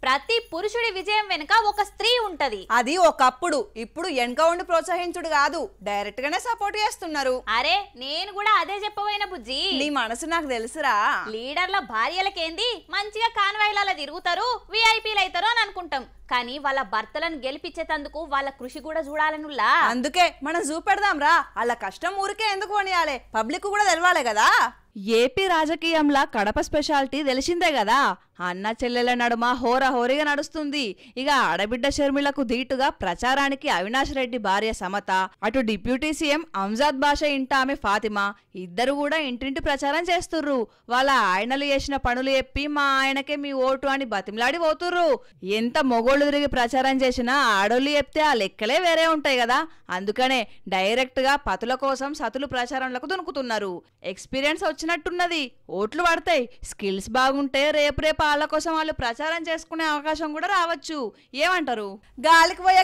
ప్రతి పురుషుడి విజయం వెనుక ఒక స్త్రీ ఉంటది. అది ఒకప్పుడు, ఇప్పుడు వెనక ఉండి ప్రోత్సహించుడు కాదు, డైరెక్ట్ గానే సపోర్ట్ చేస్తున్నారు. అరే నేను కూడా అదే చెప్పబోయిన బుజ్జి. నీ మనసు నాకు తెలుసురా. లీడర్ల భార్యలకేంది మంచిగా కాన్వాయ్ల తిరుగుతారు, విఐపీలు అవుతారు అని అనుకుంటాం. కానీ వాళ్ళ భర్తలను గెలిపించేందుకు వాళ్ళ కృషి కూడా చూడాలనులా. అందుకే మనం చూపెడదాం రా. అలా కష్టం ఊరికే ఎందుకు కొనియాలి, పబ్లిక్ కూడా తెలవాలి కదా. ఏపీ రాజకీయంలా కడప స్పెషాలిటీ తెలిసిందే కదా. అన్న చెల్లెల నడుమ హోరహోరిగా నడుస్తుంది. ఇక ఆడబిడ్డ షర్మిలకు ధీటుగా ప్రచారానికి అవినాష్ రెడ్డి భార్య సమత, అటు డిప్యూటీ సీఎం అంజాద్ బాషా ఇంట ఆమె ఫాతిమా ఇద్దరు కూడా ఇంటింటి ప్రచారం చేస్తుర్రు. వాళ్ళ ఆయనలు చేసిన పనులు చెప్పి మా ఆయనకే మీ ఓటు అని బతిమలాడి పోతుర్రు. ఎంత మొగోళ్ళు తిరిగి ప్రచారం చేసినా ఆడోళ్ళు చెప్తే ఆ లెక్కలే వేరే ఉంటాయి కదా. అందుకనే డైరెక్ట్ గా పతుల కోసం సతులు ప్రచారంలకు దునుకుతున్నారు. ఎక్స్పీరియన్స్ వచ్చినట్టున్నది, ఓట్లు పడతాయి. స్కిల్స్ బాగుంటే రేపు వాళ్ళ కోసం వాళ్ళు ప్రచారం చేసుకునే అవకాశం కూడా రావచ్చు. ఏమంటారు? గాలికి పోయే